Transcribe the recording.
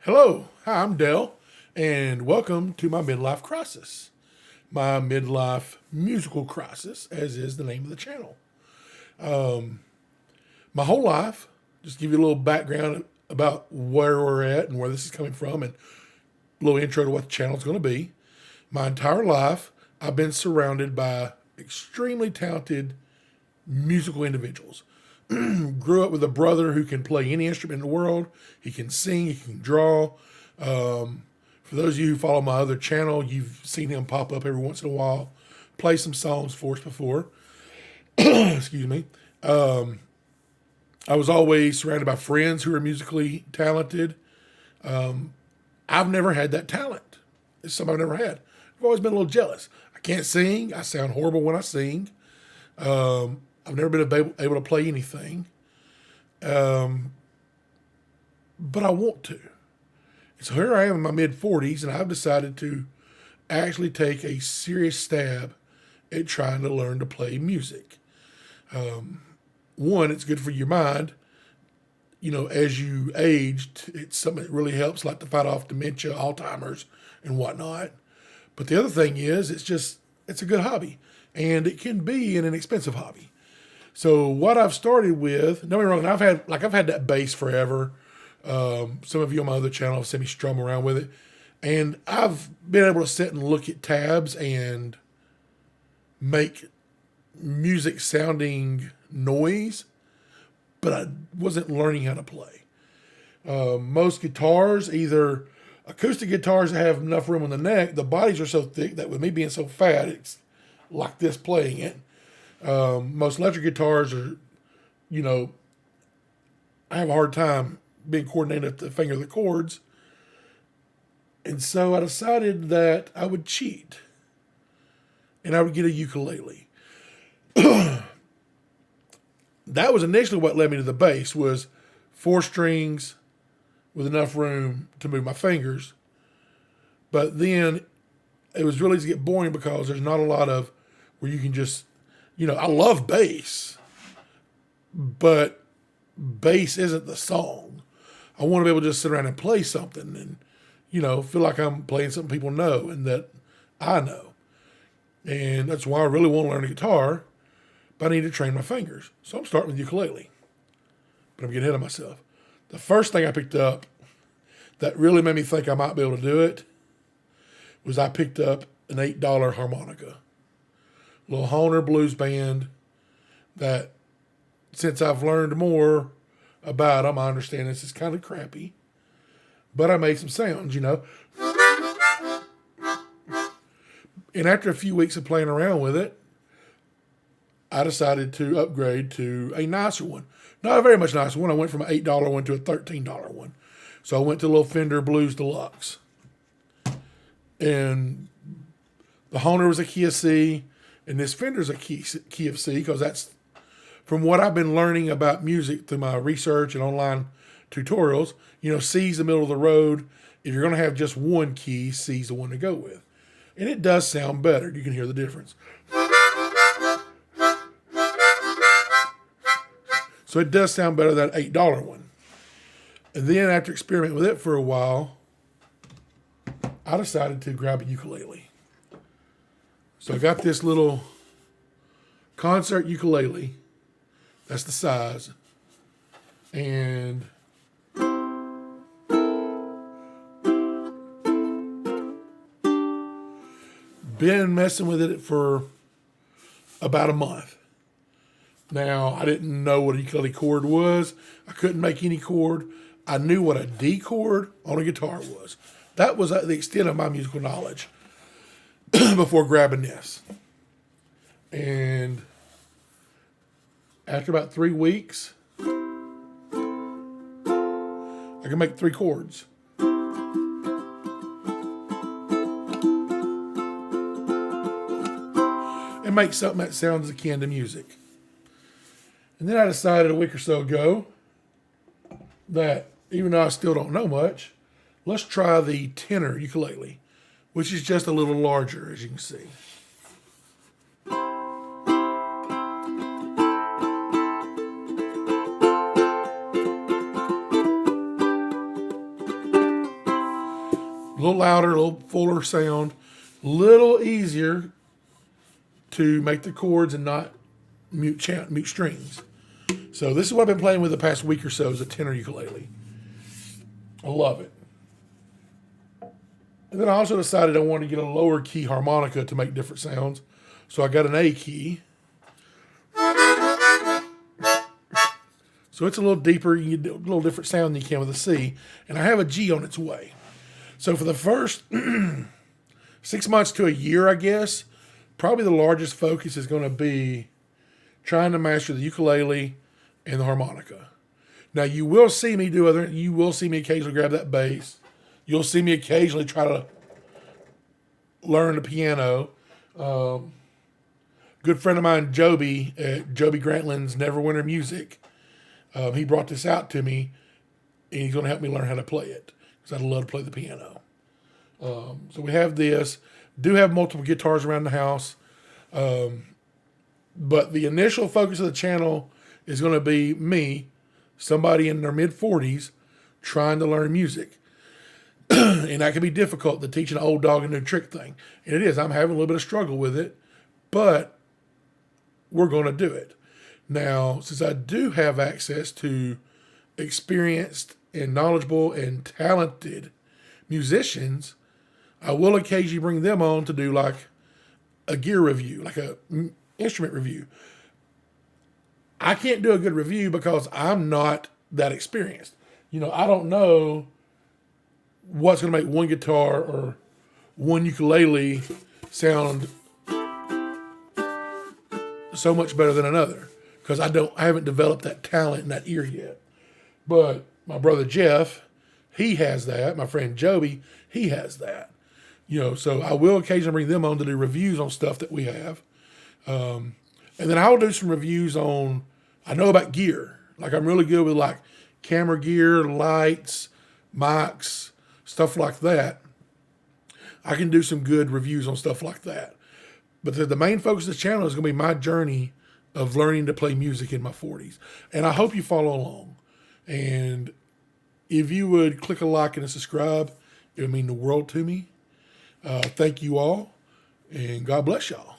Hello, hi, I'm Dell, and welcome to my midlife crisis. My midlife musical crisis, as is the name of the channel. My whole life, just give you a little background about where we're at and where this is coming from, and a little intro to what the channel is going to be. My entire life, I've been surrounded by extremely talented musical individuals. Grew up with a brother who can play any instrument in the world. He can sing, he can draw. For those of you who follow my other channel, you've seen him pop up every once in a while, play some songs for us before. Excuse me. I was always surrounded by friends who are musically talented. I've never had that talent. It's something I've never had. I've always been a little jealous. I can't sing. I sound horrible when I sing. I've never been able to play anything, but I want to. So here I am in my mid-40s, and I've decided to actually take a serious stab at trying to learn to play music. One, it's good for your mind. You know, as you aged, it's something that really helps, like to fight off dementia, Alzheimer's, and whatnot. But the other thing is, it's a good hobby, and it can be an inexpensive hobby. So what I've started with, don't get me wrong, I've had that bass forever. Some of you on my other channel have seen me strum around with it, and I've been able to sit and look at tabs and make music sounding noise, but I wasn't learning how to play. Most guitars, either acoustic guitars that have enough room on the neck, the bodies are so thick that with me being so fat, it's like this playing it. Most electric guitars are, I have a hard time being coordinated to finger the chords. And so I decided that I would cheat and I would get a ukulele. That was initially what led me to the bass, was 4 strings with enough room to move my fingers. But then it was really to get boring because there's not a lot of where you can just, I love bass, but bass isn't the song. I want to be able to just sit around and play something and, feel like I'm playing something people know and that I know. And that's why I really want to learn a guitar, but I need to train my fingers. So I'm starting with ukulele, but I'm getting ahead of myself. The first thing I picked up that really made me think I might be able to do it was I picked up an $8 harmonica. Little Honer blues band that, since I've learned more about them, I understand this is kind of crappy, but I made some sounds, And after a few weeks of playing around with it, I decided to upgrade to a nicer one. Not a very much nicer one. I went from an $8 one to a $13 one. So I went to a little Fender Blues Deluxe. And the Honer was a key of C, and this Fender's a key of C, because that's, from what I've been learning about music through my research and online tutorials, C's the middle of the road. If you're going to have just one key, C's the one to go with. And it does sound better. You can hear the difference. So it does sound better than that $8 one. And then after experimenting with it for a while, I decided to grab a ukulele. So I got this little concert ukulele. That's the size. And been messing with it for about a month. Now, I didn't know what a ukulele chord was. I couldn't make any chord. I knew what a D chord on a guitar was. That was the extent of my musical knowledge before grabbing this. And after about 3 weeks, I can make 3 chords. And make something that sounds akin to music. And then I decided a week or so ago that, even though I still don't know much, let's try the tenor ukulele, which is just a little larger, as you can see. A little louder, a little fuller sound, a little easier to make the chords and not mute strings. So this is what I've been playing with the past week or so, is a tenor ukulele. I love it. And then I also decided I wanted to get a lower key harmonica to make different sounds. So I got an A key. So it's a little deeper. You get a little different sound than you can with a C. And I have a G on its way. So for the first 6 months to a year, I guess, probably the largest focus is going to be trying to master the ukulele and the harmonica. Now you will see me occasionally grab that bass. You'll see me occasionally try to learn the piano. Good friend of mine, Joby, at Joby Grantland's Neverwinter Music, he brought this out to me, and he's going to help me learn how to play it, because I'd love to play the piano. So we have this. Do have multiple guitars around the house. But the initial focus of the channel is going to be me, somebody in their mid-40s, trying to learn music. And that can be difficult, to teach an old dog a new trick thing. And it is. I'm having a little bit of struggle with it, but we're going to do it. Now, since I do have access to experienced and knowledgeable and talented musicians, I will occasionally bring them on to do like a gear review, like a instrument review. I can't do a good review because I'm not that experienced. I don't know what's going to make one guitar or one ukulele sound so much better than another, because I haven't developed that talent and that ear yet. But my brother Jeff, he has that. My friend Joby, he has that. So I will occasionally bring them on to do reviews on stuff that we have. And then I'll do some reviews on, I know about gear. Like I'm really good with like camera gear, lights, mics, stuff like that. I can do some good reviews on stuff like that. But the main focus of the channel is going to be my journey of learning to play music in my 40s. And I hope you follow along. And if you would click a like and a subscribe, it would mean the world to me. Thank you all, and God bless y'all.